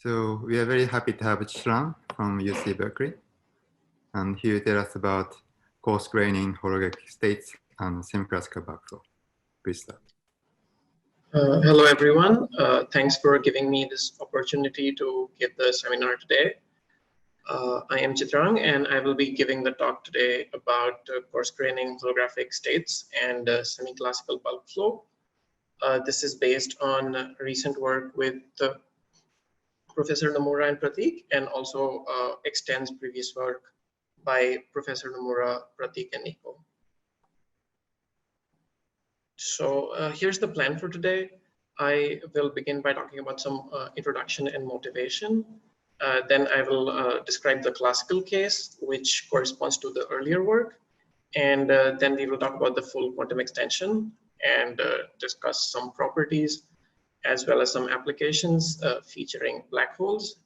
So we are very happy to have Chitraang from UC Berkeley, and he will tell us about coarse-graining holographic states and semiclassical backflow. Please start. Hello, everyone. Thanks for giving me this opportunity to give the seminar today. I am Chitraang, and I will be giving the talk today about coarse-graining holographic states and semi-classical bulk flow. This is based on recent work with Professor Nomura and Pratik, and also extends previous work by Professor Nomura, Pratik, and Nico. So here's the plan for today. I will begin by talking about some introduction and motivation. Then I will describe the classical case, which corresponds to the earlier work. And then we will talk about the full quantum extension and discuss some properties, as well as some applications featuring black holes.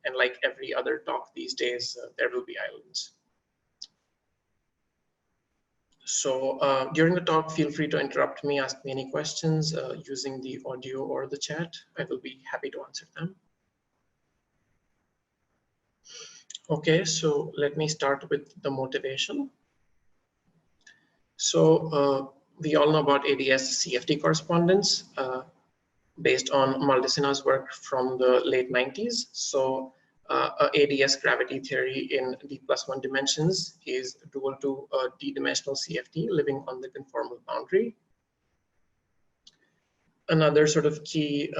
And like every other talk these days, there will be islands. So during the talk, feel free to interrupt me, ask me any questions using the audio or the chat. I will be happy to answer them. Okay, so let me start with the motivation. So we all know about ADS CFT correspondence based on Maldaceno's work from the late 90s. So ADS gravity theory in d+1 dimensions is dual to a d-dimensional CFT living on the conformal boundary. Another sort of key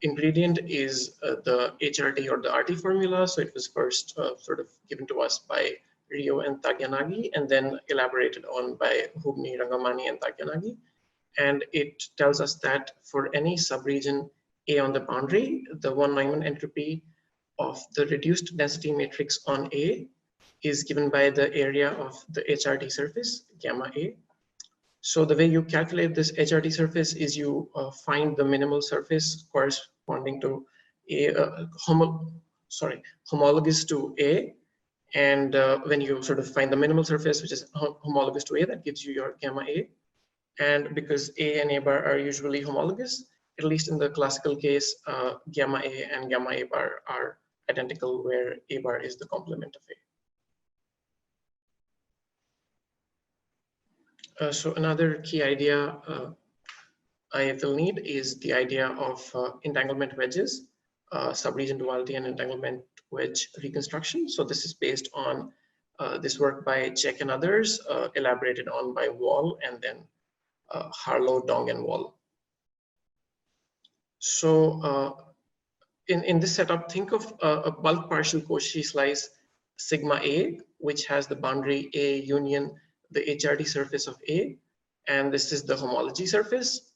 ingredient is the HRT or the RT formula. So it was first sort of given to us by Rio and Tagyanagi, and then elaborated on by Hubni, Rangamani, and Tagyanagi. And it tells us that for any subregion A on the boundary, the von Neumann entropy of the reduced density matrix on A is given by the area of the HRT surface, gamma A. So the way you calculate this HRT surface is you find the minimal surface corresponding to A, homologous to A. And when you sort of find the minimal surface, which is homologous to A, that gives you your gamma A. And because A and A bar are usually homologous, at least in the classical case, gamma A and gamma A bar are identical, where A bar is the complement of A. So another key idea I will need is the idea of entanglement wedges, subregion duality and entanglement wedge reconstruction. So this is based on this work by Check and others, elaborated on by Wall, and then Harlow, Dong, and Wall. So in this setup, think of a bulk partial Cauchy slice sigma A, which has the boundary A union the HRT surface of A, and this is the homology surface.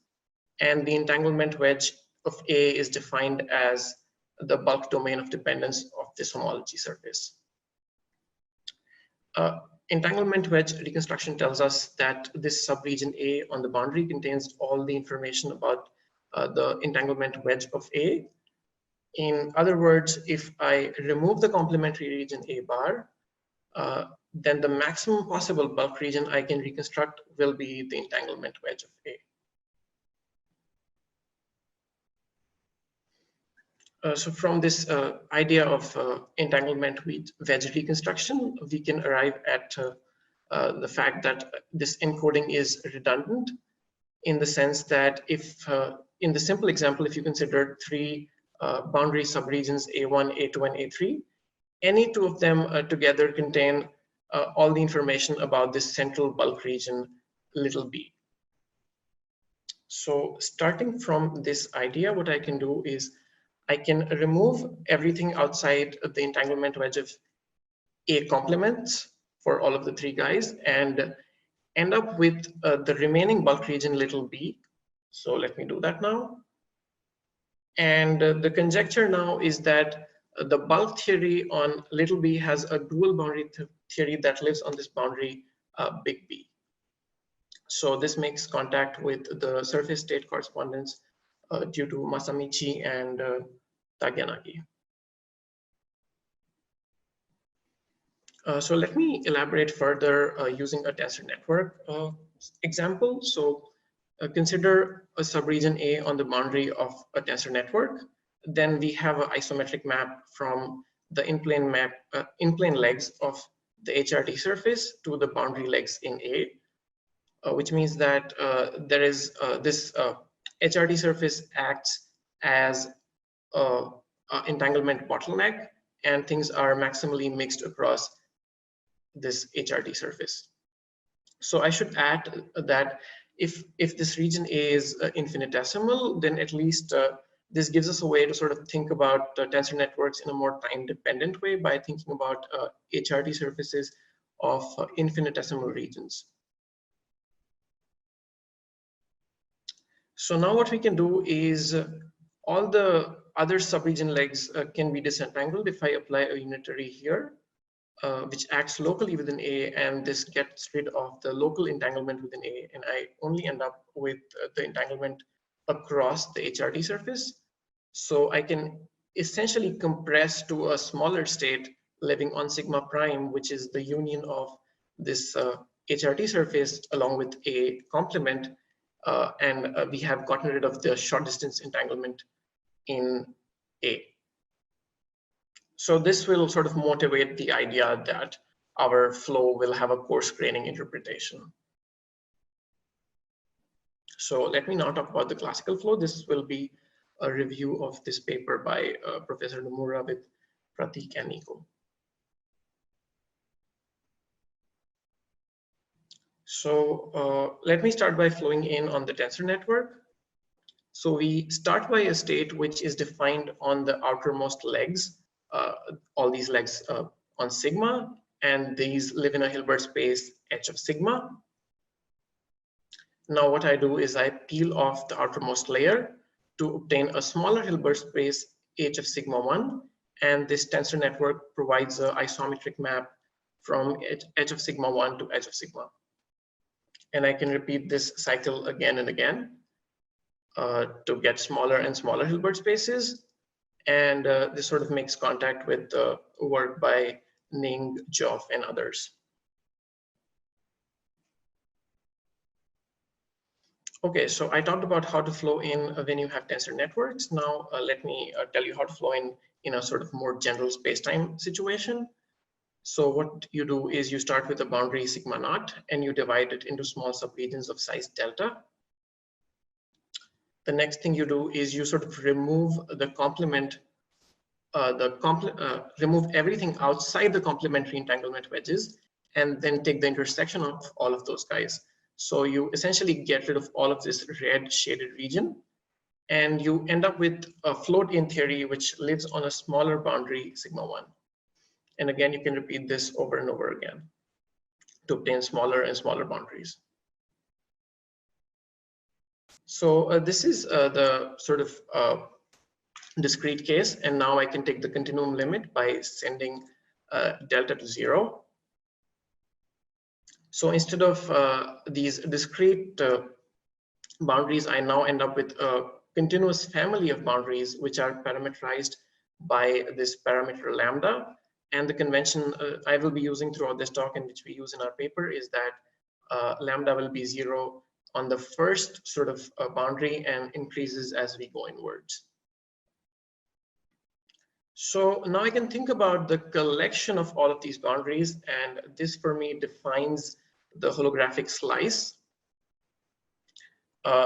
And the entanglement wedge of A is defined as the bulk domain of dependence of this homology surface. Entanglement wedge reconstruction tells us that this subregion A on the boundary contains all the information about the entanglement wedge of A. In other words, if I remove the complementary region A bar, then the maximum possible bulk region I can reconstruct will be the entanglement wedge of A. So from this idea of entanglement wedge reconstruction, we can arrive at the fact that this encoding is redundant, in the sense that if, in the simple example, if you consider three boundary subregions A1, A2, and A3, any two of them together contain all the information about this central bulk region, little b. So starting from this idea, what I can do is I can remove everything outside the entanglement wedge of A complements for all of the three guys and end up with the remaining bulk region, little b. So let me do that now. And the conjecture now is that the bulk theory on little b has a dual boundary theory that lives on this boundary big B. So this makes contact with the surface state correspondence due to Masamichi and Tagyanagi. So let me elaborate further using a tensor network example. So consider a subregion A on the boundary of a tensor network. then we have an isometric map from the in-plane legs of the HRT surface to the boundary legs in A, which means that there is this HRT surface acts as an entanglement bottleneck, and things are maximally mixed across this HRT surface. So I should add that if this region is infinitesimal, then at least this gives us a way to sort of think about tensor networks in a more time-dependent way by thinking about HRT surfaces of infinitesimal regions. So now what we can do is all the other subregion legs can be disentangled if I apply a unitary here, which acts locally within A, and this gets rid of the local entanglement within A, and I only end up with the entanglement across the HRT surface. So I can essentially compress to a smaller state living on sigma prime, which is the union of this HRT surface along with a complement, and we have gotten rid of the short distance entanglement in A. So this will sort of motivate the idea that our flow will have a coarse graining interpretation. So let me now talk about the classical flow. This will be a review of this paper by Professor Nomura with Pratik and Nico. So let me start by flowing in on the tensor network. So we start by a state which is defined on the outermost legs, all these legs on sigma, and these live in a Hilbert space H of sigma. Now what I do is I peel off the outermost layer to obtain a smaller Hilbert space H of sigma 1, and this tensor network provides an isometric map from H of sigma 1 to H of sigma. And I can repeat this cycle again and again to get smaller and smaller Hilbert spaces. And this sort of makes contact with the work by Ning, Joff, and others. Okay, so I talked about how to flow in when you have tensor networks. Now let me tell you how to flow in a sort of more general space-time situation. So what you do is you start with a boundary sigma naught and you divide it into small subregions of size delta. The next thing you do is you sort of remove the complement, remove everything outside the complementary entanglement wedges, and then take the intersection of all of those guys. So you essentially get rid of all of this red shaded region, and you end up with a float in theory which lives on a smaller boundary sigma 1. And again, you can repeat this over and over again to obtain smaller and smaller boundaries. So this is the sort of discrete case, and now I can take the continuum limit by sending delta to 0. So instead of these discrete boundaries, I now end up with a continuous family of boundaries which are parameterized by this parameter lambda. And the convention I will be using throughout this talk, and which we use in our paper, is that lambda will be 0 on the first sort of boundary and increases as we go inwards. So now I can think about the collection of all of these boundaries, and this for me defines the holographic slice.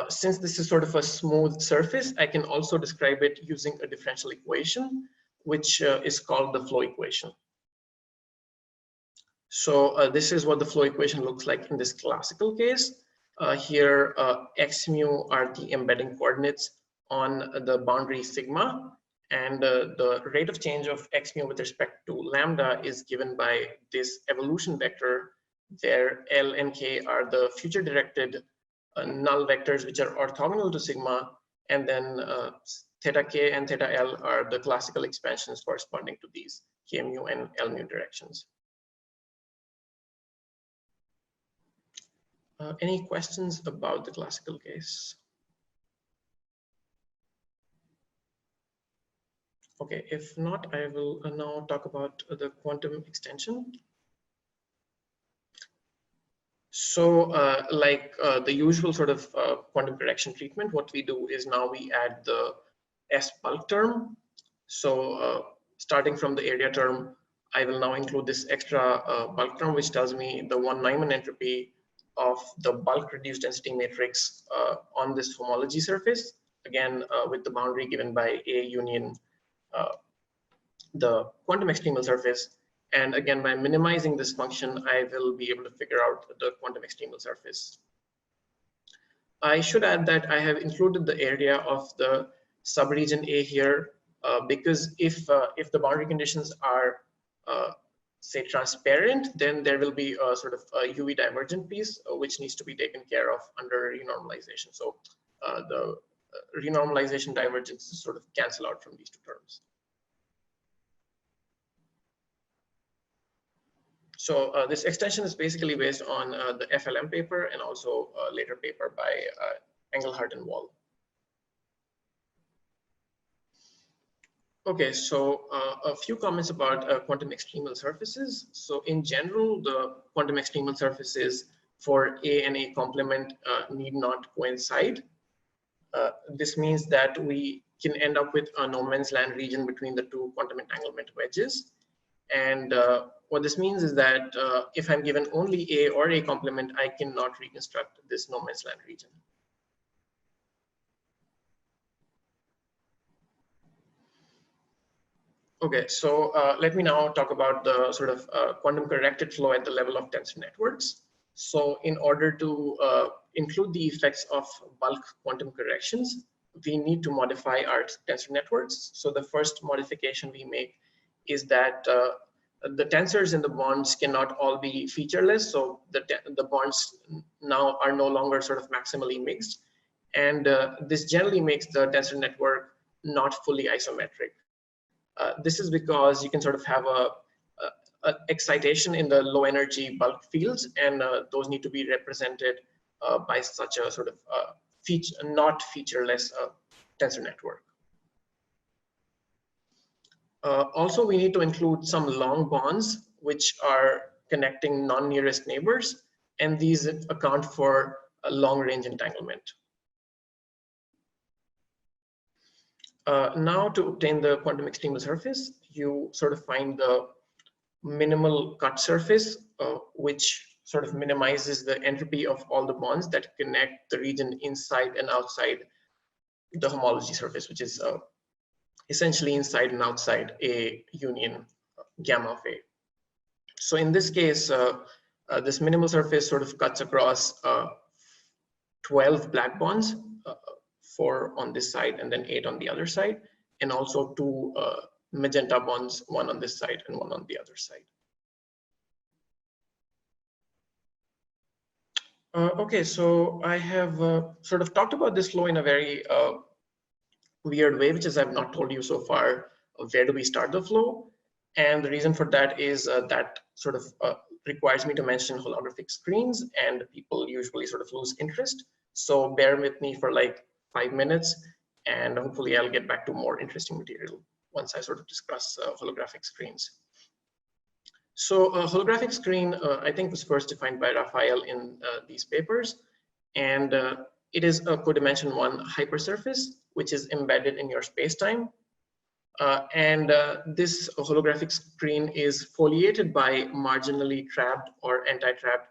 Since this is sort of a smooth surface, I can also describe it using a differential equation, which is called the flow equation. So this is what the flow equation looks like in this classical case. Here, x mu are the embedding coordinates on the boundary sigma, and the rate of change of x mu with respect to lambda is given by this evolution vector, where L and K are the future directed null vectors which are orthogonal to sigma, and then theta k and theta L are the classical expansions corresponding to these K mu and L mu directions. Any questions about the classical case? Okay, if not, I will now talk about the quantum extension. So like the usual sort of quantum correction treatment, what we do is now we add the S bulk term. So starting from the area term, I will now include this extra bulk term, which tells me the von Neumann entropy of the bulk reduced density matrix on this homology surface, again with the boundary given by A union the quantum extremal surface. And again, by minimizing this function, I will be able to figure out the quantum extremal surface. I should add that I have included the area of the subregion A here because if the boundary conditions are say transparent, then there will be a sort of a UV divergent piece which needs to be taken care of under renormalization. So the renormalization divergences sort of cancel out from these two terms. So this extension is basically based on the FLM paper and also a later paper by Engelhardt and Wall. Okay, so a few comments about quantum extremal surfaces. So in general, the quantum extremal surfaces for A and A complement need not coincide. This means that we can end up with a no man's land region between the two quantum entanglement wedges. And what this means is that if I'm given only A or A complement, I cannot reconstruct this no man's land region. Okay, so let me now talk about the sort of quantum corrected flow at the level of tensor networks. So in order to include the effects of bulk quantum corrections, we need to modify our tensor networks. So the first modification we make is that the tensors in the bonds cannot all be featureless. So the bonds now are no longer sort of maximally mixed. And this generally makes the tensor network not fully isometric. This is because you can sort of have a excitation in the low energy bulk fields, and those need to be represented by such a sort of not featureless tensor network. Also, we need to include some long bonds which are connecting non-nearest neighbors, and these account for a long-range entanglement. Now, to obtain the quantum extremal surface, you sort of find the minimal cut surface, which sort of minimizes the entropy of all the bonds that connect the region inside and outside the homology surface, which is essentially inside and outside a union gamma of A. So in this case, this minimal surface sort of cuts across 12 black bonds, 4 on this side and then 8 on the other side, and also 2 magenta bonds, 1 on this side and 1 on the other side. Okay, so I have sort of talked about this flow in a very weird way, which is I've not told you so far where do we start the flow. And the reason for that is that sort of requires me to mention holographic screens, and people usually sort of lose interest. So bear with me for like 5 minutes, and hopefully I'll get back to more interesting material once I sort of discuss holographic screens. So a holographic screen, I think, was first defined by Raphael in these papers, and it is a codimension 1 hypersurface, which is embedded in your spacetime. This holographic screen is foliated by marginally trapped or anti-trapped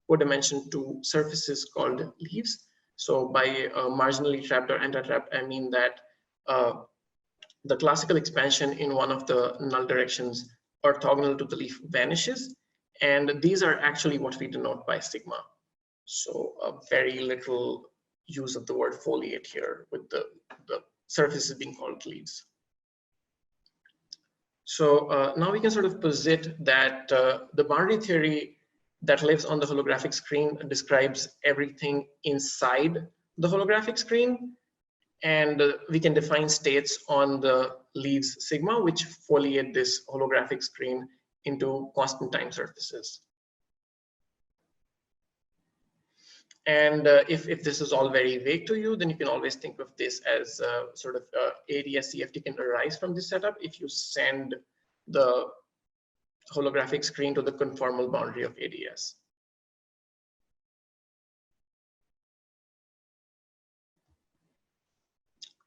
codimension 2 surfaces called leaves. So by marginally trapped or anti-trapped, I mean that the classical expansion in one of the null directions orthogonal to the leaf vanishes. And these are actually what we denote by sigma. So a very little use of the word foliate here, with the surfaces being called leaves. So now we can sort of posit that the boundary theory that lives on the holographic screen describes everything inside the holographic screen. And we can define states on the leaves sigma, which foliate this holographic screen into constant time surfaces. And if this is all very vague to you, then you can always think of this as sort of ADS CFT can arise from this setup if you send the holographic screen to the conformal boundary of ADS.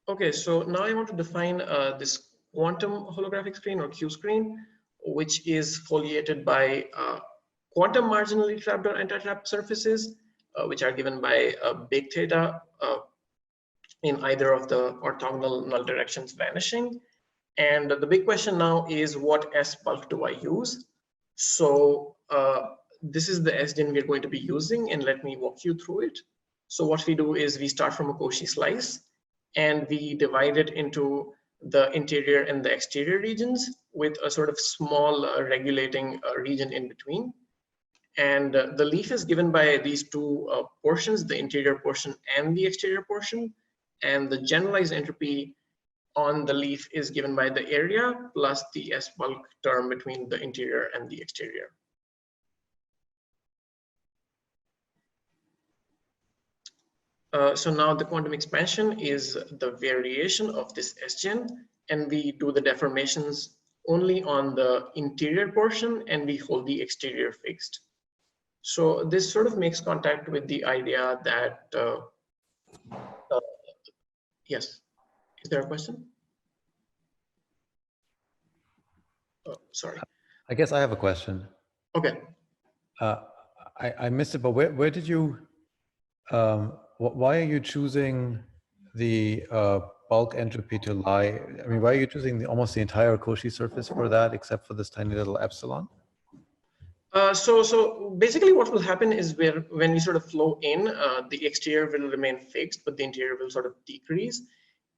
Okay, so now I want to define this quantum holographic screen or Q-screen, which is foliated by quantum marginally trapped or anti-trapped surfaces, which are given by big theta in either of the orthogonal null directions vanishing. And the big question now is, what S bulk do I use? So this is the SDN we're going to be using, and let me walk you through it. So what we do is we start from a Cauchy slice, and we divide it into the interior and the exterior regions with a sort of small regulating region in between. And the leaf is given by these two portions, the interior portion and the exterior portion. And the generalized entropy on the leaf is given by the area plus the S bulk term between the interior and the exterior. So now the quantum expansion is the variation of this SGen, and we do the deformations only on the interior portion, and we hold the exterior fixed. So this sort of makes contact with the idea that, yes, is there a question? Oh, sorry. I guess I have a question. Okay. I missed it, but where did you, why are you choosing the bulk entropy to lie? I mean, why are you choosing almost the entire Cauchy surface for that, except for this tiny little epsilon? So basically what will happen is when you sort of flow in, the exterior will remain fixed, but the interior will sort of decrease.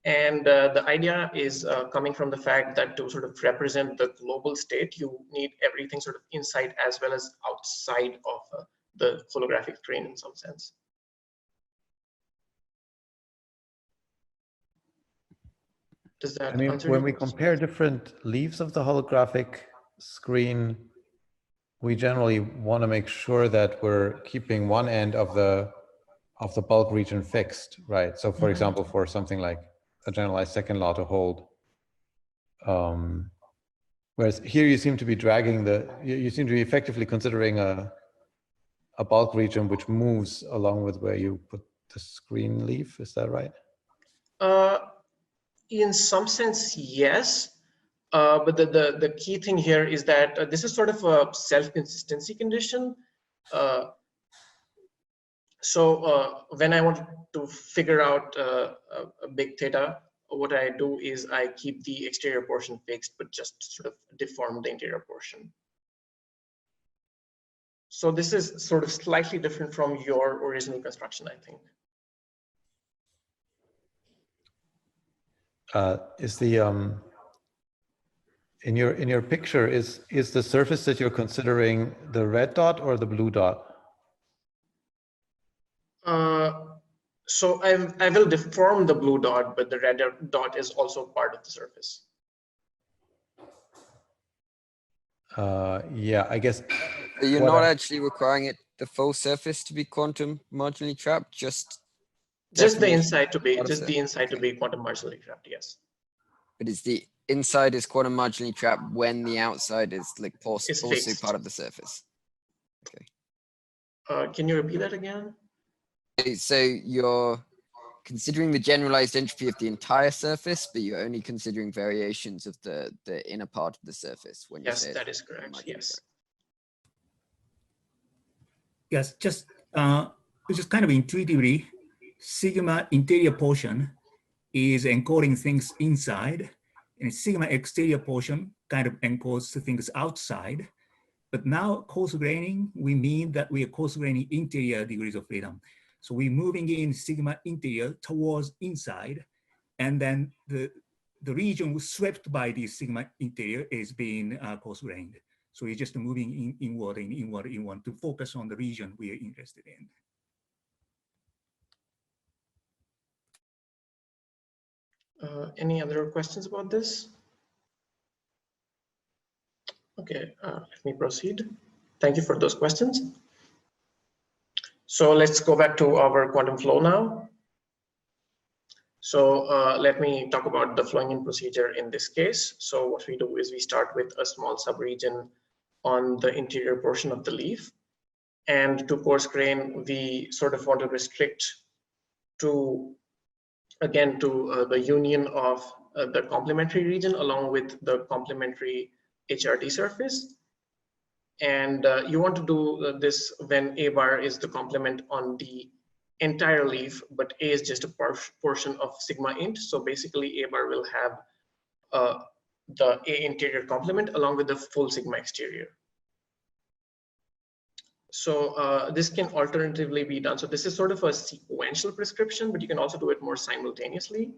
And the idea is coming from the fact that to sort of represent the global state, you need everything sort of inside as well as outside of the holographic screen in some sense. Does that answer when your we question? compare different leaves of the holographic screen, we generally want to make sure that we're keeping one end of the bulk region fixed, right? So for example, for something like a generalized second law to hold, whereas here you seem to be dragging you seem to be effectively considering a bulk region which moves along with where you put the screen leaf. Is that right? In some sense, yes. But the key thing here is that this is sort of a self-consistency condition. So when I want to figure out a big theta, what I do is I keep the exterior portion fixed, but just sort of deform the interior portion. So this is sort of slightly different from your original construction, I think. Is the in your picture is the surface that you're considering the red dot or the blue dot? So I will deform the blue dot, but the red dot is also part of the surface. Yeah, I guess. But you're not actually requiring the full surface to be quantum marginally trapped, just the inside to be quantum marginally trapped. Yes. But is the inside is quantum marginally trapped when the outside is like also part of the surface? Okay. Can you repeat that again? So you're considering the generalized entropy of the entire surface, but you're only considering variations of the inner part of the surface when you say that is correct. Yes. Yes, just kind of intuitively, sigma interior portion is encoding things inside, and sigma exterior portion kind of encodes things outside. But now coarse-graining, we mean that we are coarse-graining interior degrees of freedom. So we're moving in sigma interior towards inside, and then the region swept by the sigma interior is being coarse-grained. So you're just moving inward and inward to focus on the region we are interested in. Any other questions about this? Okay, let me proceed. Thank you for those questions. So let's go back to our quantum flow now. So let me talk about the flowing in procedure in this case. So what we do is we start with a small subregion on the interior portion of the leaf. And to coarse grain, we sort of want to restrict to again to the union of the complementary region along with the complementary HRT surface. And you want to do this when A bar is the complement on the entire leaf, but A is just a portion of sigma int. So basically A bar will have the A interior complement along with the full sigma exterior. So this can alternatively be done. So this is sort of a sequential prescription, but you can also do it more simultaneously,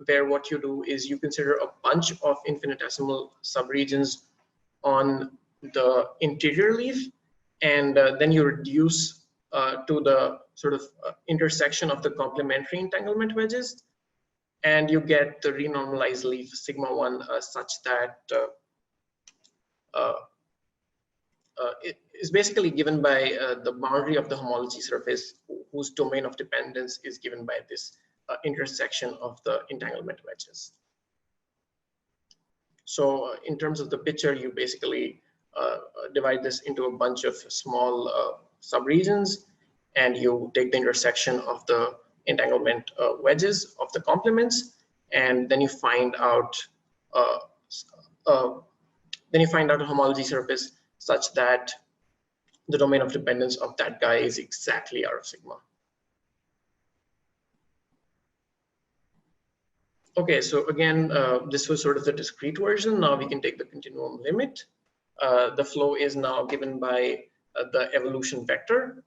where what you do is you consider a bunch of infinitesimal subregions on the interior leaf, and then you reduce to the sort of intersection of the complementary entanglement wedges, and you get the renormalized leaf sigma 1 such that it is basically given by the boundary of the homology surface, whose domain of dependence is given by this intersection of the entanglement wedges. So in terms of the picture, you basically divide this into a bunch of small subregions, and you take the intersection of the entanglement wedges of the complements, and then you find out a homology surface such that the domain of dependence of that guy is exactly R of sigma. Okay, so again, this was sort of the discrete version. Now we can take the continuum limit. The flow is now given by the evolution vector.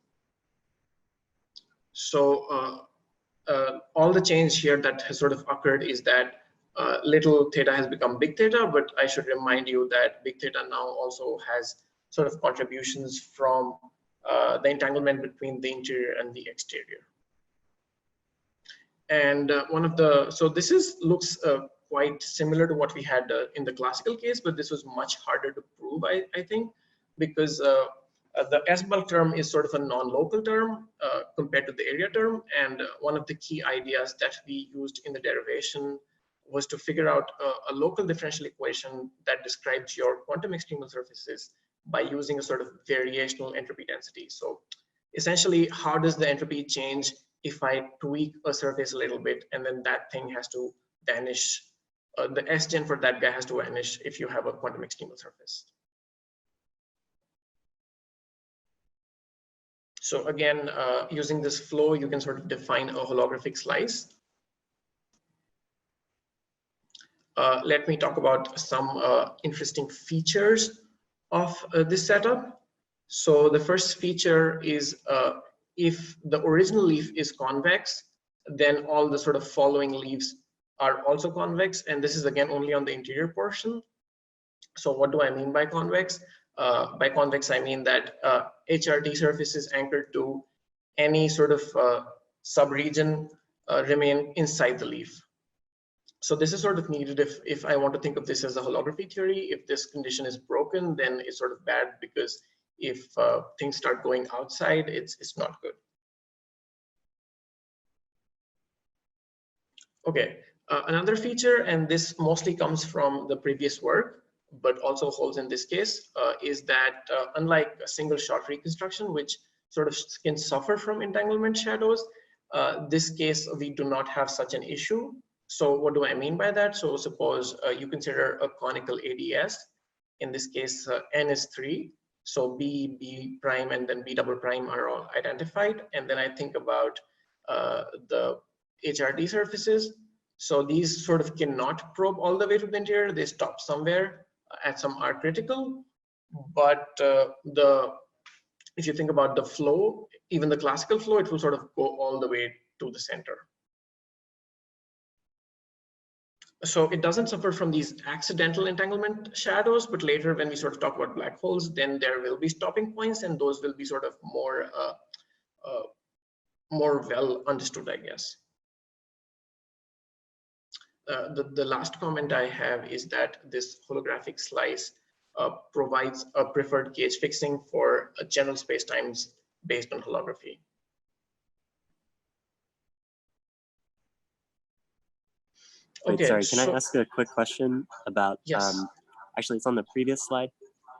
So all the change here that has sort of occurred is that little theta has become big theta, but I should remind you that big theta now also has sort of contributions from the entanglement between the interior and the exterior. And so this looks quite similar to what we had in the classical case, but this was much harder to prove, I think, because the S-bulk term is sort of a non-local term compared to the area term. And one of the key ideas that we used in the derivation was to figure out a local differential equation that describes your quantum extremal surfaces by using a sort of variational entropy density. So essentially, how does the entropy change if I tweak a surface a little bit, and then that thing has to vanish? The S-gen for that guy has to vanish if you have a quantum extremal surface. So again, using this flow, you can sort of define a holographic slice. Let me talk about some interesting features of this setup. So the first feature is if the original leaf is convex, then all the sort of following leaves are also convex. And this is again only on the interior portion. So what do I mean by convex? By convex, I mean that HRT surface is anchored to any sort of subregion remain inside the leaf. So this is sort of needed if I want to think of this as a holography theory. If this condition is broken, then it's sort of bad, because if things start going outside, it's not good. Okay, another feature, and this mostly comes from the previous work, but also holds in this case, is that unlike a single shot reconstruction, which sort of can suffer from entanglement shadows, this case we do not have such an issue. So what do I mean by that? So suppose you consider a conical ADS. In this case, n is 3. So B, B prime, and then B double prime are all identified. And then I think about the HRT surfaces. So these sort of cannot probe all the way to the interior. They stop somewhere at some R critical. But if you think about the flow, even the classical flow, it will sort of go all the way to the center. So it doesn't suffer from these accidental entanglement shadows, but later when we sort of talk about black holes, then there will be stopping points, and those will be sort of more well understood, I guess. The last comment I have is that this holographic slice provides a preferred gauge fixing for general spacetimes based on holography. Wait, Okay, sorry, can I ask a quick question about, yes. Actually it's on the previous slide.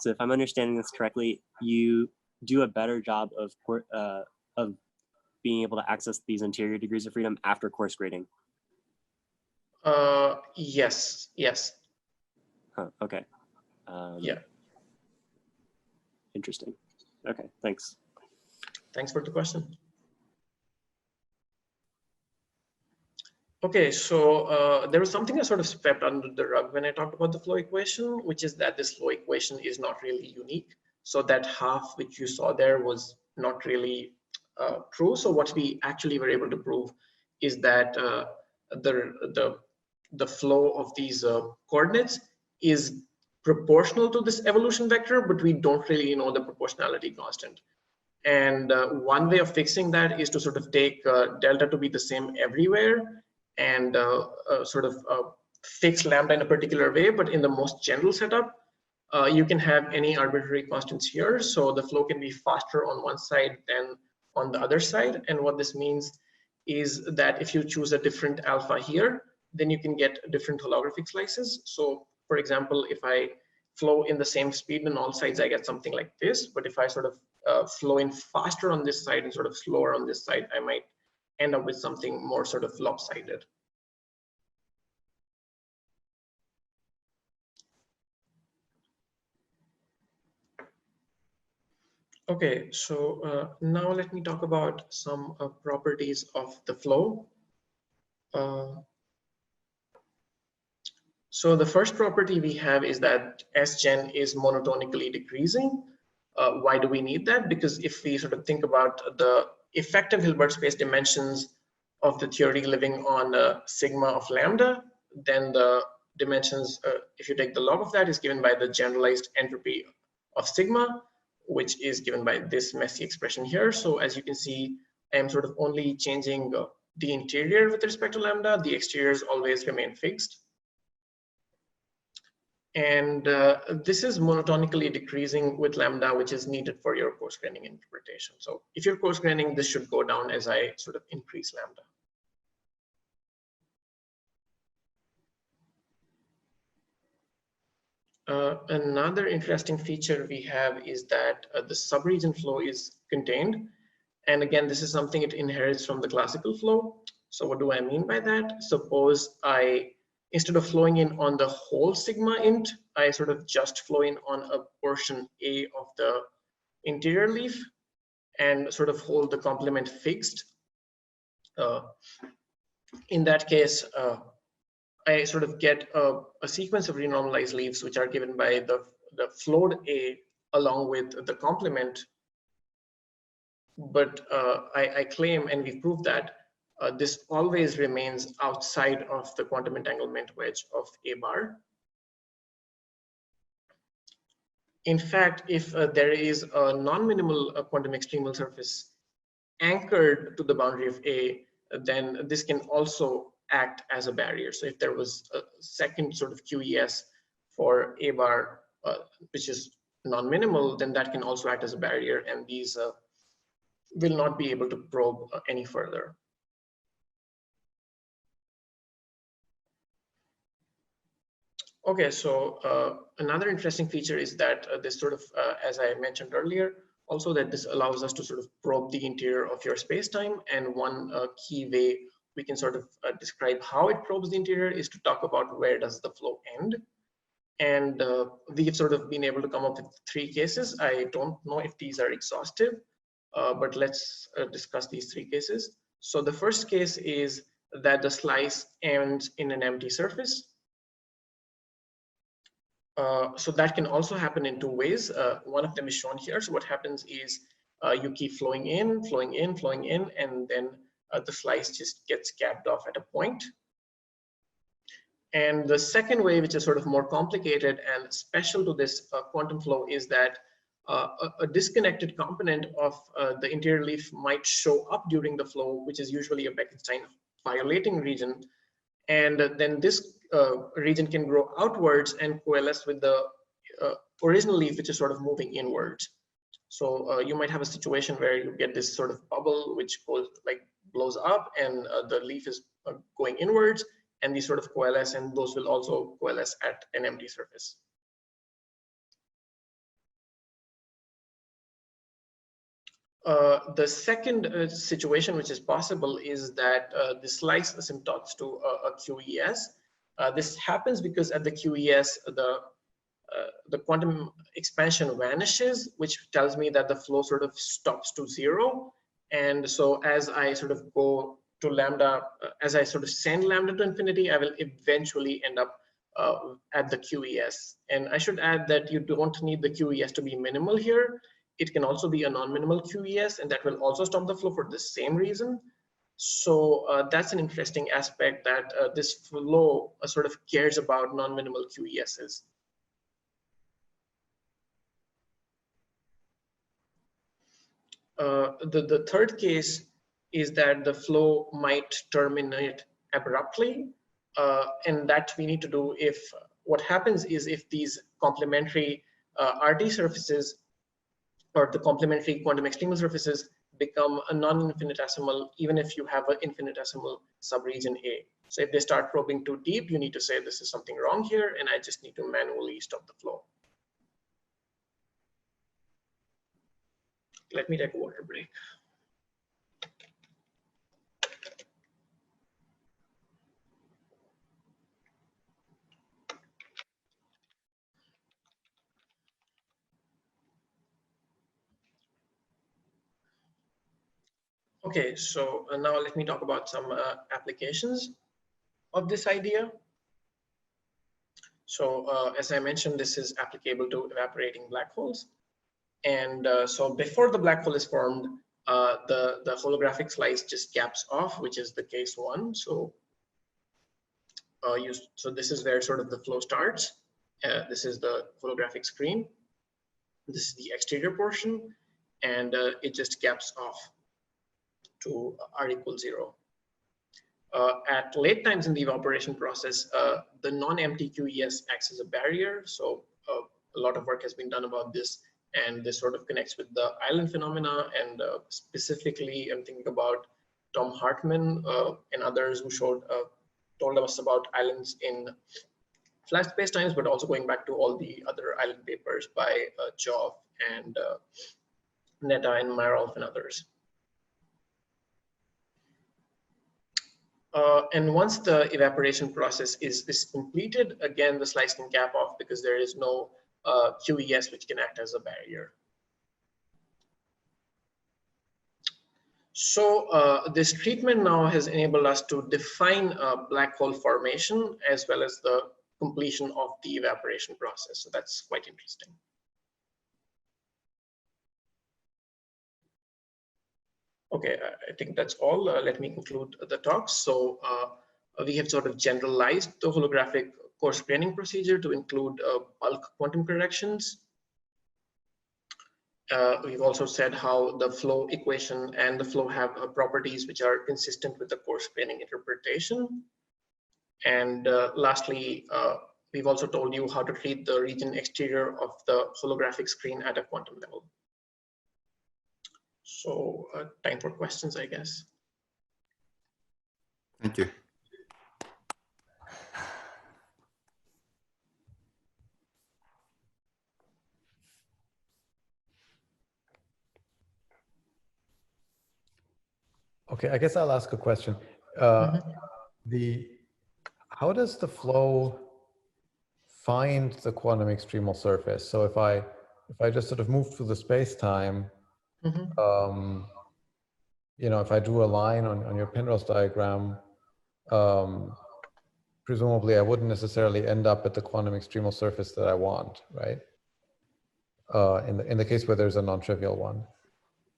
So if I'm understanding this correctly, you do a better job of being able to access these interior degrees of freedom after coarse grading. Yes. Huh, okay. Yeah. Interesting. Okay, thanks. Thanks for the question. Okay, so there was something I sort of swept under the rug when I talked about the flow equation, which is that this flow equation is not really unique. So that half which you saw there was not really true. So what we actually were able to prove is that the flow of these coordinates is proportional to this evolution vector, but we don't really know the proportionality constant. And one way of fixing that is to sort of take delta to be the same everywhere and sort of fix lambda in a particular way. But in the most general setup, you can have any arbitrary constants here. So the flow can be faster on one side than on the other side. And what this means is that if you choose a different alpha here, then you can get different holographic slices. So for example, if I flow in the same speed on all sides, I get something like this. But if I sort of flow in faster on this side and sort of slower on this side, I might end up with something more sort of lopsided. Okay, so now let me talk about some properties of the flow. So the first property we have is that Sgen is monotonically decreasing. Why do we need that? Because if we sort of think about the effective Hilbert space dimensions of the theory living on sigma of lambda, then the dimensions, if you take the log of that, is given by the generalized entropy of sigma, which is given by this messy expression here. So as you can see, I am sort of only changing the interior with respect to lambda. The exteriors always remain fixed. And this is monotonically decreasing with lambda, which is needed for your coarse-graining interpretation. So if you're coarse-graining, this should go down as I sort of increase lambda. Another interesting feature we have is that the subregion flow is contained. And again, this is something it inherits from the classical flow. So what do I mean by that? Suppose instead of flowing in on the whole sigma int, I sort of just flow in on a portion A of the interior leaf and sort of hold the complement fixed. In that case, I sort of get a sequence of renormalized leaves, which are given by the flowed A along with the complement. But I claim, and we've proved that, this always remains outside of the quantum entanglement wedge of A bar. In fact, if there is a non-minimal quantum extremal surface anchored to the boundary of A, then this can also act as a barrier. So if there was a second sort of QES for A bar, which is non-minimal, then that can also act as a barrier, and these will not be able to probe any further. Okay, so another interesting feature is that this sort of, as I mentioned earlier, also that this allows us to sort of probe the interior of your space-time. And one key way we can sort of describe how it probes the interior is to talk about where does the flow end. And we've sort of been able to come up with 3 cases. I don't know if these are exhaustive, but let's discuss these 3 cases. So the first case is that the slice ends in an empty surface. So that can also happen in 2 ways. One of them is shown here. So what happens is you keep flowing in, flowing in, flowing in, and then the slice just gets capped off at a point. And the second way, which is sort of more complicated and special to this quantum flow, is that a disconnected component of the interior leaf might show up during the flow, which is usually a Bekenstein violating region. And then this region can grow outwards and coalesce with the original leaf, which is sort of moving inwards. So you might have a situation where you get this sort of bubble, which goes like blows up, and the leaf is going inwards, and these sort of coalesce, and those will also coalesce at an empty surface. The second situation which is possible is that the slice asymptotes to a QES. This happens because at the QES, the quantum expansion vanishes, which tells me that the flow sort of stops to 0. And so as I sort of go to lambda, as I sort of send lambda to infinity, I will eventually end up at the QES. And I should add that you don't need the QES to be minimal here. It can also be a non-minimal QES, and that will also stop the flow for the same reason. So that's an interesting aspect, that this flow sort of cares about non-minimal QESs. The third case is that the flow might terminate abruptly, and that we need to do if what happens is if these complementary RT surfaces or the complementary quantum extremal surfaces become a non-infinitesimal, even if you have an infinitesimal subregion A. So if they start probing too deep, you need to say this is something wrong here, and I just need to manually stop the flow. Let me take a water break. Okay, so now let me talk about some applications of this idea. So as I mentioned, this is applicable to evaporating black holes. And so before the black hole is formed, the holographic slice just gaps off, which is the case 1. So so this is where sort of the flow starts. This is the holographic screen. This is the exterior portion, and it just gaps off to r equals 0. At late times in the evaporation process, the non-empty QES acts as a barrier. So a lot of work has been done about this, and this sort of connects with the island phenomena. And specifically, I'm thinking about Tom Hartman and others who told us about islands in flat spacetimes, but also going back to all the other island papers by Jove and Netta and Meyerhoff and others. And once the evaporation process is completed, again, the slice can gap off because there is no QES which can act as a barrier. So this treatment now has enabled us to define black hole formation as well as the completion of the evaporation process. So that's quite interesting. Okay, I think that's all. Let me conclude the talk. So we have sort of generalized the holographic coarse-graining procedure to include bulk quantum corrections. We've also said how the flow equation and the flow have properties which are consistent with the coarse-graining interpretation. And lastly, we've also told you how to treat the region exterior of the holographic screen at a quantum level. So time for questions, I guess. Thank you. Okay, I guess I'll ask a question. How does the flow find the quantum extremal surface? So if I just sort of move through the space-time, you know, if I drew a line on your Penrose diagram, presumably I wouldn't necessarily end up at the quantum extremal surface that I want, right? In the case where there's a non-trivial one.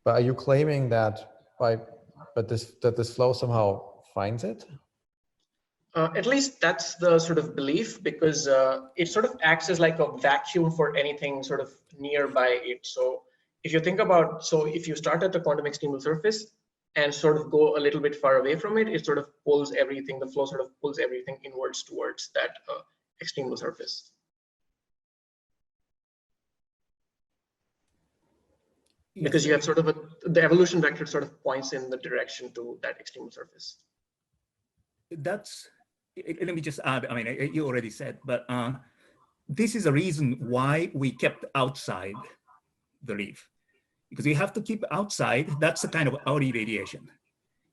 But are you claiming that that this flow somehow finds it? At least that's the sort of belief, because it sort of acts as like a vacuum for anything sort of nearby it. So if you think about, so if you start at the quantum extremal surface and sort of go a little bit far away from it, it sort of pulls everything, the flow sort of pulls everything inwards towards that extremal surface. Because you have sort of the evolution vector sort of points in the direction to that extremal surface. That's, let me just add, I mean, you already said, but this is a reason why we kept outside the leaf. because you have to keep outside. That's the kind of early radiation.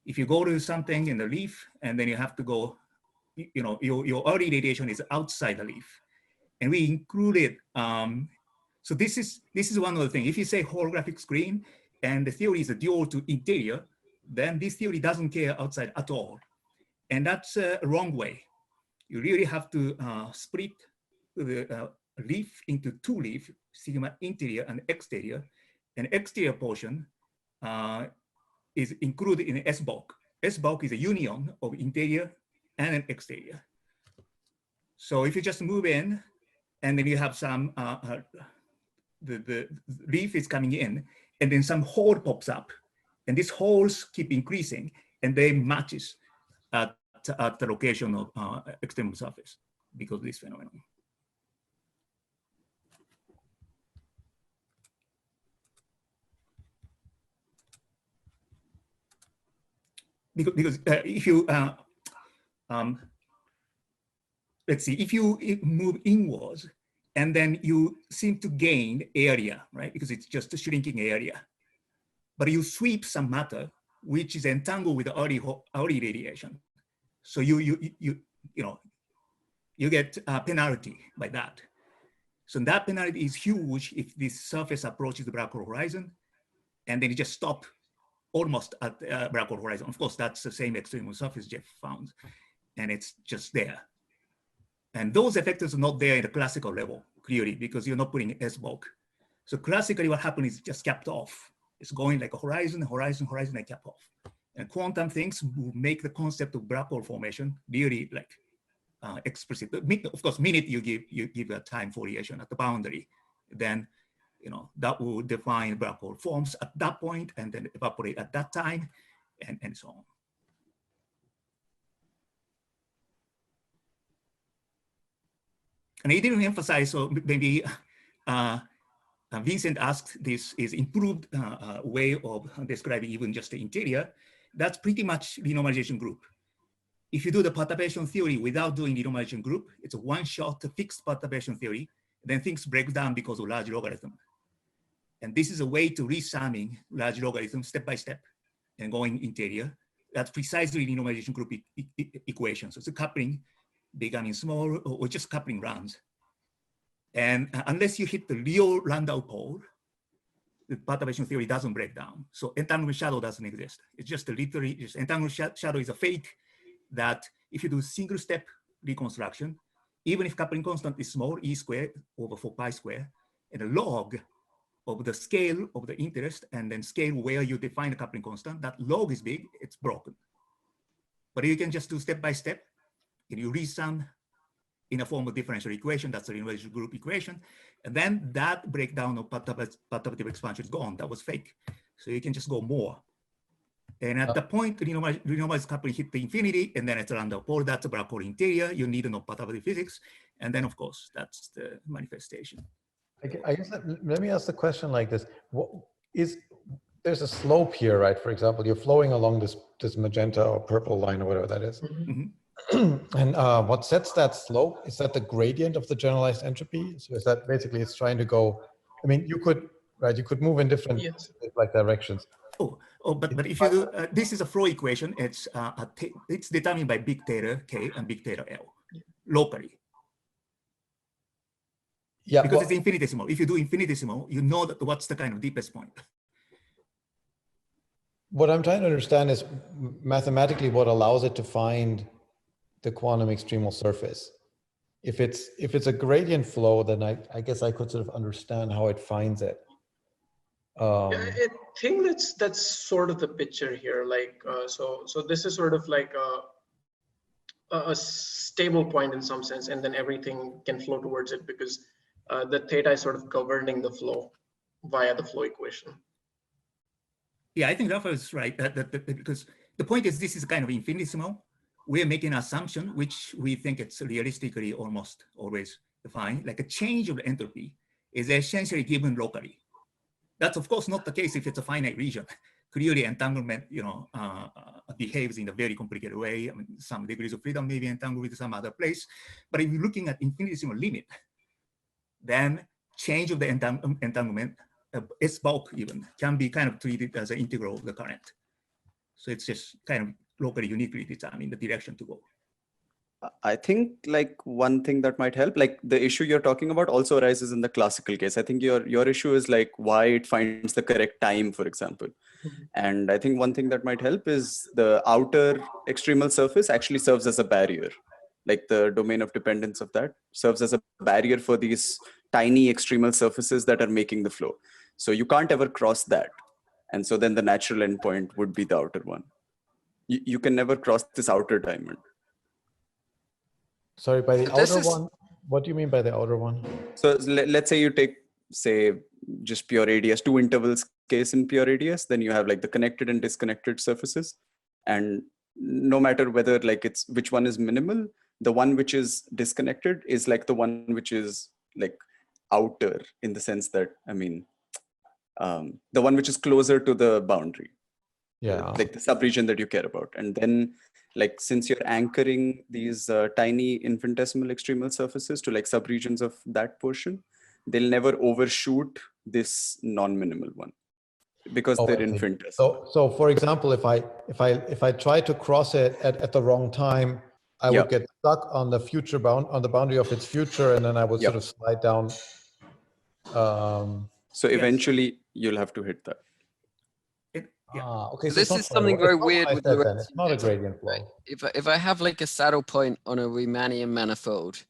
If you go to something in the leaf and then you have to go, you know, your early radiation is outside the leaf. And we included, so this is one of the things. If you say holographic screen and the theory is a dual to interior, then this theory doesn't care outside at all. And that's a wrong way. You really have to split the leaf into two leaf, sigma interior and exterior. And exterior portion is included in S bulk. S bulk is a union of interior and an exterior. So if you just move in, and then you have some, the leaf is coming in, and then some hole pops up, and these holes keep increasing, and they matches at the location of external surface because of this phenomenon. Because if you, let's see, if you move inwards, and then you seem to gain area, right? Because it's just a shrinking area. But you sweep some matter, which is entangled with the early radiation. So you get a penalty by that. So that penalty is huge if this surface approaches the black hole horizon, and then you just stop almost at the black hole horizon. Of course, that's the same external surface Jeff found, and it's just there. And those effectors are not there in the classical level, clearly, because you're not putting S bulk. So classically, what happened is just capped off. It's going like a horizon, horizon, horizon, and cap off. And quantum things will make the concept of black hole formation really like explicit. Of course, minute you give a time foliation at the boundary, then that will define black hole forms at that point, and then evaporate at that time, and so on. And he didn't emphasize, so maybe Vincent asked, this is improved way of describing even just the interior. That's pretty much renormalization group. If you do the perturbation theory without doing renormalization group, it's a one-shot fixed perturbation theory, then things break down because of large logarithm. And this is a way to resumming large logarithm step by step and going interior. That's precisely renormalization group equation. So it's a coupling becoming small, or just coupling runs. And unless you hit the real Landau pole, the perturbation theory doesn't break down. So entanglement shadow doesn't exist. It's just a literally, entanglement shadow is a fake that if you do single step reconstruction, even if coupling constant is small, E squared over 4 pi squared, and a log of the scale of the interest and then scale where you define the coupling constant, that log is big, it's broken. But you can just do step by step, and you resum in a form of differential equation, that's a renormalization group equation, and then that breakdown of perturbative expansion is gone. That was fake. So you can just go more. And at the point, renormalized coupling hit the infinity, and then it's around the pole, that's a black hole interior, you need no perturbative physics, and then of course, that's the manifestation. I guess let me ask the question like this. There's a slope here, right? For example, you're flowing along this magenta or purple line or whatever that is. Mm-hmm. And what sets that slope? Is that the gradient of the generalized entropy? So is that basically it's trying to go, I mean, you could move in different like directions. But if you do, this is a flow equation. It's determined by big theta K and big theta L locally. Yeah, because it's infinitesimal. If you do infinitesimal, you know that what's the kind of deepest point. What I'm trying to understand is mathematically what allows it to find the quantum extremal surface. If it's a gradient flow, then I guess I could sort of understand how it finds it. I think that's sort of the picture here. Like so this is sort of like a stable point in some sense, and then everything can flow towards it because the theta is sort of governing the flow via the flow equation. Yeah, I think Rafael is right. Because the point is, this is kind of infinitesimal. We're making an assumption, which we think it's realistically almost always defined, like a change of the entropy is essentially given locally. That's of course not the case if it's a finite region. Clearly entanglement, behaves in a very complicated way. I mean, some degrees of freedom may be entangled with some other place. But if you're looking at infinitesimal limit, then change of the entanglement S bulk even can be kind of treated as an integral of the current. So it's just kind of locally uniquely determine the direction to go. I think like one thing that might help, like the issue you're talking about also arises in the classical case. I think your issue is like why it finds the correct time, for example. And I think one thing that might help is the outer extremal surface actually serves as a barrier. Like the domain of dependence of that serves as a barrier for these tiny extremal surfaces that are making the flow. So you can't ever cross that. And so then the natural endpoint would be the outer one. You can never cross this outer diamond. Sorry, by the But this outer is- one, what do you mean by the outer one? So let's say you take, say, just pure ADS, 2 intervals case in pure ADS, then you have like the connected and disconnected surfaces. And no matter whether like it's which one is minimal, the one which is disconnected is like the one which is like outer in the sense that, I mean, the one which is closer to the boundary. Yeah. Like the subregion that you care about. And then like, since you're anchoring these tiny infinitesimal extremal surfaces to like subregions of that portion, they'll never overshoot this non-minimal one because Oh, they're I see. infinitesimal. So for example, if I try to cross it at the wrong time, I Yeah. would get stuck on the future on the boundary of its future, and then I would Yeah. sort of slide down. So Yes. eventually you'll have to hit that. Okay. So So this it's is not something quite- very it's not weird what I with said the then. It's not a gradient flow. Right. If I have like a saddle point on a Riemannian manifold,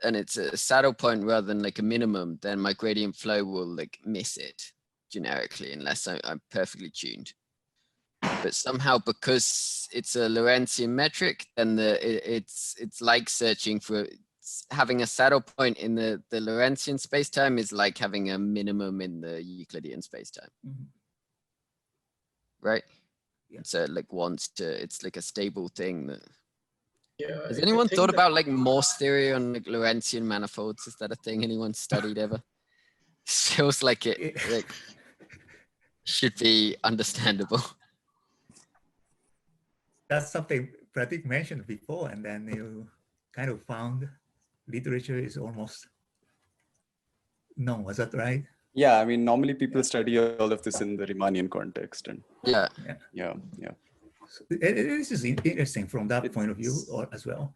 and it's a saddle point rather than like a minimum, then my gradient flow will like miss it generically unless I'm perfectly tuned. But somehow, because it's a Lorentzian metric, then it's like searching for having a saddle point in the Lorentzian spacetime is like having a minimum in the Euclidean spacetime. Right? Yeah. So it like wants to, it's like a stable thing that. Yeah. Has I anyone think thought that- about like Morse theory on like Lorentzian manifolds? Is that a thing anyone studied ever? Feels like it like should be understandable. That's something Pratik mentioned before, and then you kind of found literature is almost no, was that right? Yeah, I mean, normally people study all of this in the Riemannian context. And Yeah. yeah. So this is interesting from that point of view as well.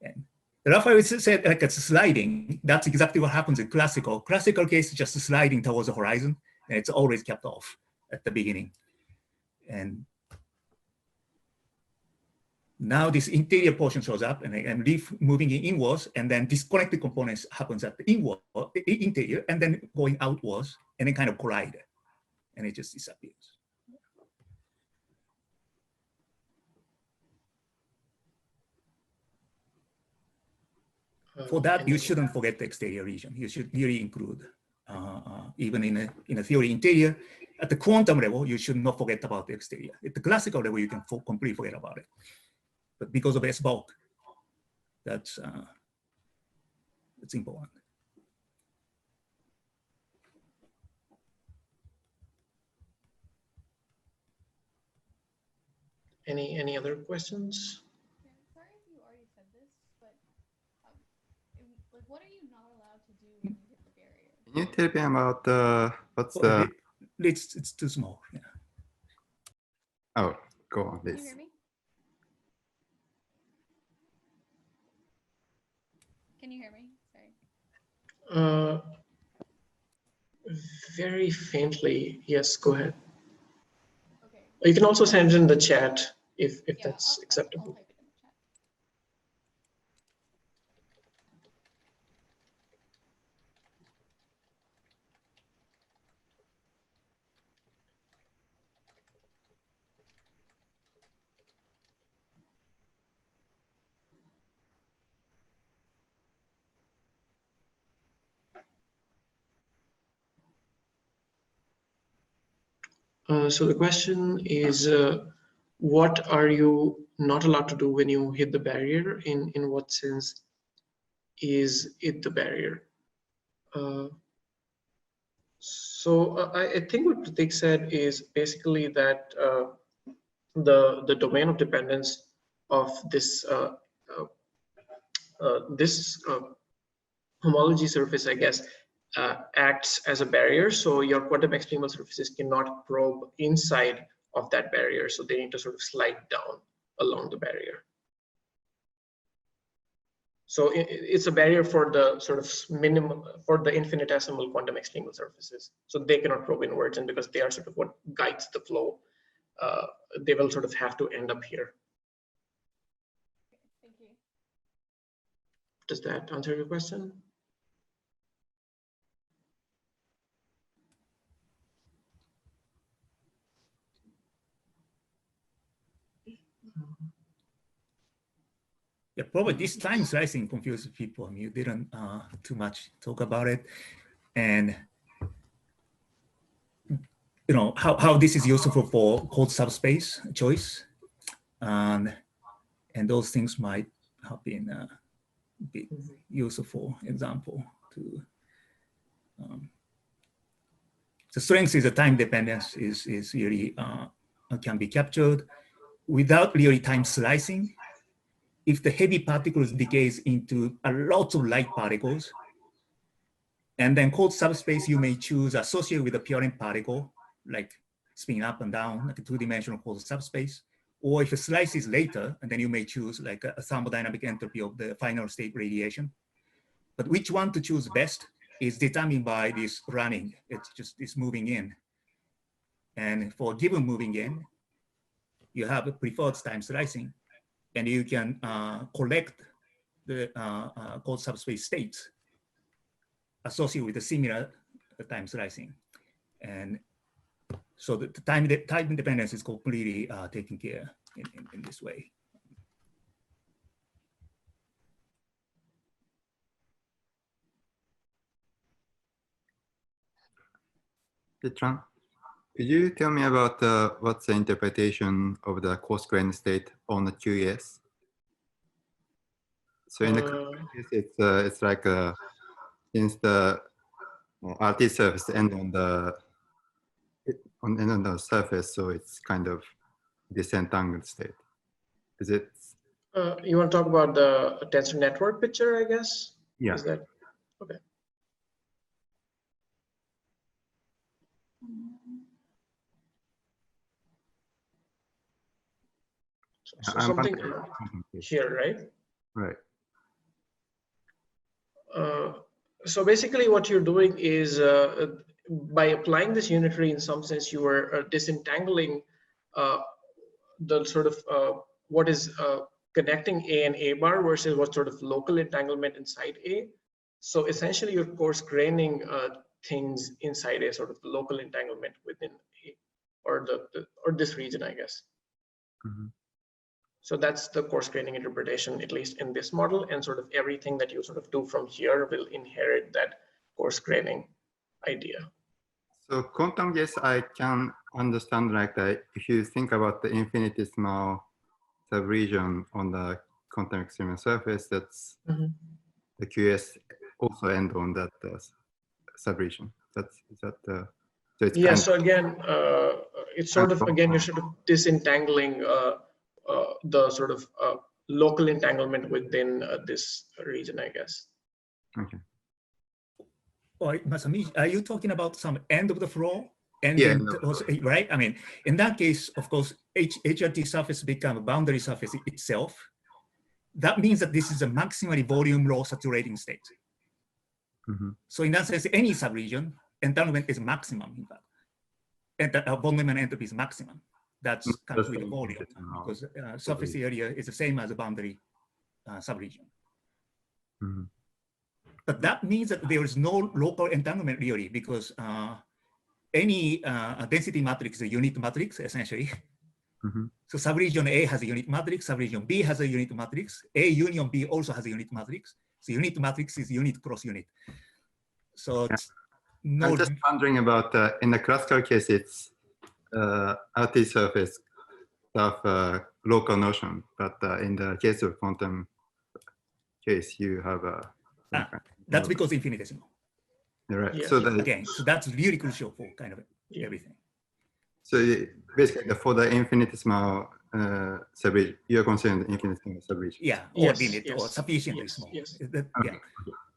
And Raphael said like it's sliding. That's exactly what happens in classical. Classical case is just sliding towards the horizon, and it's always kept off at the beginning. And now this interior portion shows up, and leaf moving inwards, and then disconnected components happens at the interior, and then going outwards, and then kind of collide, and it just disappears. For that, you shouldn't forget the exterior region. You should really include, even in a theory interior, at the quantum level, you should not forget about the exterior. At the classical level, you can completely forget about it. But because of S bulk, that's important. Any other questions? Yeah, sorry if you already said this, but like, what are you not allowed to do when you hit the barrier? Can you tell me about what's the? It's too small. Yeah. Oh, go on, Can you please. hear me? Can you hear me? Sorry. Very faintly. Yes, go ahead. Okay. You can also send it in the chat if Yeah, that's I'll acceptable. type it in the chat. So the question is, what are you not allowed to do when you hit the barrier? In what sense is it the barrier? I think what Pratik said is basically that the domain of dependence of this homology surface, I guess, acts as a barrier. So your quantum explainable surfaces cannot probe inside of that barrier. So they need to sort of slide down along the barrier. So it's a barrier for the sort of minimum, for the infinitesimal quantum explainable surfaces. So they cannot probe inwards, and because they are sort of what guides the flow, they will sort of have to end up here. Thank you. Does that answer your question? Yeah, probably this time slicing confuses people. I mean, you didn't too much talk about it, and you know how this is useful for code subspace choice, and those things might have been a bit useful example to. The strength is the time dependence is really can be captured without really time slicing. If the heavy particles decays into a lot of light particles, and then code subspace you may choose associated with a purine particle, like spin up and down, like a two-dimensional code subspace. Or if the slice is later, and then you may choose like a thermodynamic entropy of the final state radiation. But which one to choose best is determined by this running. It's just this moving in. And for a given moving in, you have a preferred time slicing, and you can collect the code subspace states associated with a similar time slicing. And so the time independence is completely taken care in this way. Chitraang, could you tell me about what's the interpretation of the coarse-grained state on the QES? So in the case, it's like since the RT surface end on the surface, so it's kind of disentangled state. Is it? You want to talk about the tensor network picture, I guess? Yeah. Is that okay? So something here, right? Right. So basically what you're doing is by applying this unitary, in some sense, you are disentangling the sort of what is connecting A and A bar versus what sort of local entanglement inside A. So essentially you're coarse graining things inside a sort of local entanglement within A, or or this region, I guess. Mm-hmm. So that's the coarse graining interpretation, at least in this model, and sort of everything that you sort of do from here will inherit that coarse graining idea. So quantum, yes, I can understand like that. If you think about the infinitesimal subregion on the quantum experiment surface, that's the QS also end on that subregion. So it's yeah. So again, it's sort of again you're sort of disentangling the sort of local entanglement within this region, I guess. Okay. Or Masami, are you talking about some end of the flow? Yeah, right? I mean, in that case, of course, HRT surface become a boundary surface itself. That means that this is a maximally volume low saturating state. So in that sense, any subregion, entanglement is maximum, in fact. And the von Neumann entropy is maximum. That's comes with the volume, because surface area is the same as a boundary subregion. But that means that there is no local entanglement really, because any density matrix is a unit matrix, essentially. So subregion A has a unit matrix, subregion B has a unit matrix, A union B also has a unit matrix. So unit matrix is unit cross unit. So no. I'm just wondering about in the classical case, it's RT surface of local notion, but in the case of quantum case, you have a. That's because infinitesimal. Right. Yes. So again, so that's really crucial for kind of everything. So basically, for the infinitesimal subregion, you're considering the infinitesimal subregion. Yeah, or limit or sufficiently small. Yes. Yeah.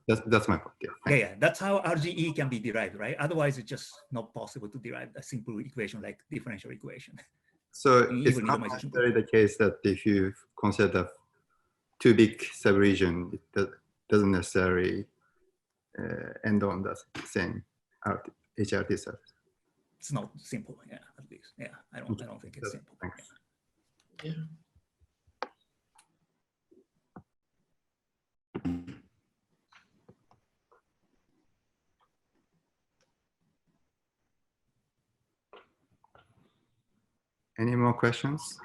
That's my point. Yeah. That's how RGE can be derived, right? Otherwise, it's just not possible to derive a simple equation like differential equation. So And it's even not minimization. necessarily the case that if you consider too big subregion, it doesn't necessarily end on the same HRT surface. It's not simple, yeah, at least. Yeah, I don't think it's simple. Thanks. Yeah. Any more questions?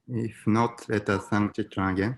If not, let us thank Chitraang again.